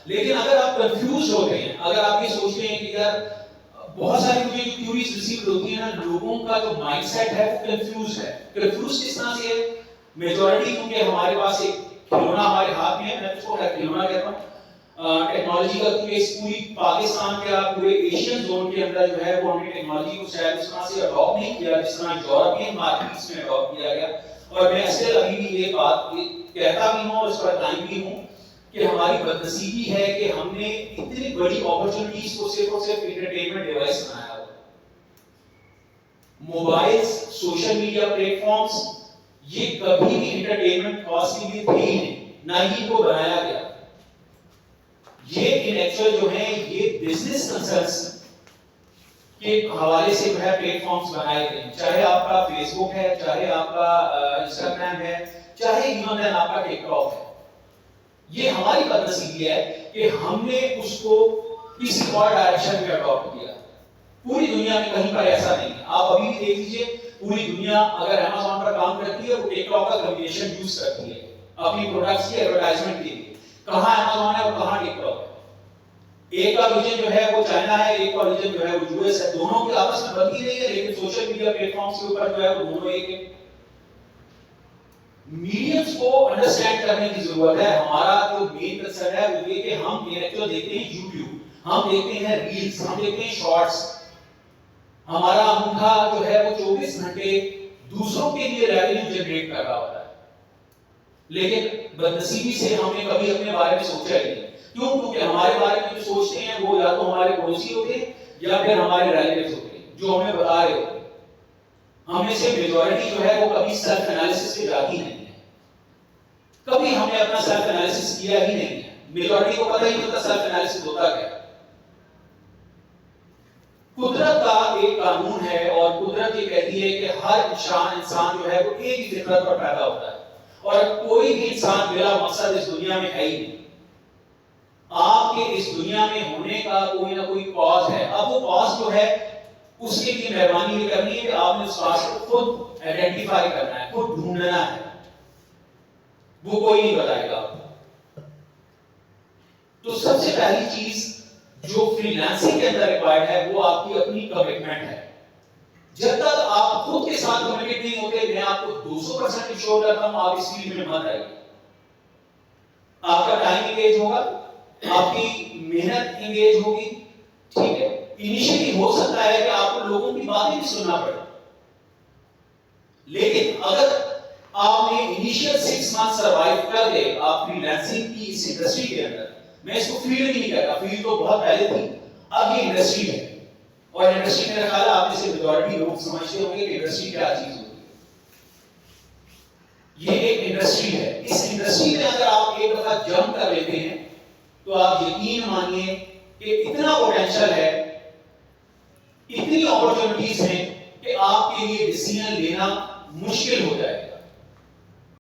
لیکن اگر آپ کنفیوز ہوتے ہیں, اگر آپ یہ سوچتے ہیں کہ یار بہت ساری مجھے جو کیوریز ریسیو ہوتی ہیں نا, لوگوں کا جو مائنڈ سیٹ ہے وہ کنفیوز ہے. کنفیوز کس طرح سے ہے؟ میجورٹی کیونکہ ہمارے پاس ایک کھلونا ہمارے ہاتھ میں ہے, میں اس کو کھلونا کہتا ہوں ٹیکنالوجی کا, کیونکہ اس پوری پاکستان کے پورے ایشین زون کے اندر جو ہے وہ ہم نے ٹیکنالوجی کو شاید اس طرح سے اڈاپٹ نہیں کیا جس طرح یورپین مارکیٹس میں اڈاپٹ کیا گیا. اور میں اصل ابھی بھی یہ بات کہتا بھی ہوں اور اس پر قائم بھی ہوں کہ ہماری بدنصیبی ہے کہ ہم نے اتنی بڑی اپرچونٹیز کو صرف اور صرف انٹرٹینمنٹ ڈیوائس بنایا ہوا. Mobiles, social media platforms, یہ کبھی بھی انٹرٹینمنٹ کاز کے لیے تھے ہی نہیں, نہ ہی کو بنایا گیا. یہ ان ایکچوئل جو ہیں یہ بزنس کنسرنس کے حوالے سے جو ہے پلیٹ فارمز بنائے گئے ہیں. چاہے آپ کا فیس بک ہے, چاہے آپ کا انسٹاگرام ہے, چاہے ایون دین آپ کا ٹک ٹاک ہے. یہ ہماری بدنصیبی ہے کہ ہم نے اس کو کسی اور ڈائریکشن میں اڈاپٹ کیا. پوری دنیا میں کہیں پر ایسا نہیں ہے. آپ ابھی بھی دیکھ لیجیے, پوری دنیا اگر امیزون پر کام کرتی ہے وہ ٹک ٹاک کا کمبینیشن یوز کرتی ہے اپنی پروڈکٹس کی ایڈورٹائزمنٹ کے لیے. کہاں امیزون ہے اور کہاں ٹک ٹاک ہے. ایک کا ریجن جو ہے وہ چائنا ہے, ایک کا ریجن جو ہے وہ یو ایس ہے. دونوں کی آپس میں بنتی نہیں ہے, لیکن سوشل میڈیا پلیٹ فارمز کے اوپر جو ہے وہ دونوں ایک ہے. میڈیمز کو انڈرسٹینڈ کرنے کی ضرورت ہے. ہمارا جو مین کنسرن ہے وہ یہ کہ ہم ایکچوئل دیکھتے ہیں یوٹیوب, ہم دیکھتے ہیں ریلز, ہم دیکھتے ہیں شارٹس. ہمارا انگوٹھا جو ہے وہ 24 گھنٹے دوسروں کے لیے ریونیو جنریٹ کر رہا ہوتا ہے. لیکن بدنصیبی سے ہم نے کبھی اپنے بارے میں سوچا ہی نہیں. کیوں؟ کیونکہ ہمارے بارے میں جو سوچتے ہیں وہ یا تو ہمارے پڑوسی ہوتے ہیں یا پھر ہمارے ریلیٹیوز ہوتے ہیں جو ہمیں بتا رہے ہوتے ہیں. ہم میں سے میجورٹی جو ہے وہ کبھی سیلف انالیسس پہ جاتی نہیں ہے. کبھی ہم نے اپنا سیلف انالیسس کیا ہی نہیں ہے. میجورٹی کو پتہ ہی نہیں ہوتا سیلف انالیسس ہوتا کیا ہے. قدرت کا ایک قانون ہے اور قدرت یہ کہتی ہے کہ ہر انسان جو ہے وہ ایک ہی فطرت پر پیدا ہوتا ہے اور کوئی بھی انسان بلا مقصد اس دنیا میں ہے ہی نہیں. آپ کے اس دنیا میں ہونے کا کوئی نہ کوئی کاز ہے. اب وہ کاز جو ہے اس کے لیے مہربانی یہ کرنی ہے کہ آپ نے اس کاز کو خود آئیڈینٹیفائی کرنا ہے, خود ڈھونڈنا ہے. وہ کوئی نہیں بتائے گا آپ کو. تو سب سے پہلی چیز جو فری لانسنگ کے اندر ریکوائرڈ ہے وہ آپ کی اپنی کمٹمنٹ ہے. جب تک آپ خود کے ساتھ کمیٹڈ نہیں ہوتے, میں آپ کو 200% انشور کرتا ہوں آپ اس فیلڈ میں مت آئیے. آپ کا ٹائم انگیج ہوگا, آپ کی محنت انگیج ہوگی, ٹھیک ہے. انیشیلی ہو سکتا ہے کہ آپ کو لوگوں کی باتیں بھی سننا پڑے, لیکن اگر آپ نے انیشیل 6 منتھ سروائیو کر لے آپ فری لانسنگ کی اس انڈسٹری کے اندر, میں اس کو فیلڈ نہیں کہتا, فیلڈ تو بہت پہلے تھی, اب یہ انڈسٹری ہے. اور انڈسٹری میرا خیال ہے آپ میں سے میجورٹی لوگ سمجھتے ہوں گے کہ انڈسٹری کیا چیز ہوتی ہے. یہ ایک انڈسٹری ہے. اس انڈسٹری میں اگر آپ ایک دفعہ جمپ کر لیتے ہیں تو آپ یقین مانیے کہ اتنا پوٹینشل ہے, اتنی اپرچونٹیز ہیں کہ آپ کے لیے ڈیسیژن لینا مشکل ہو جائے.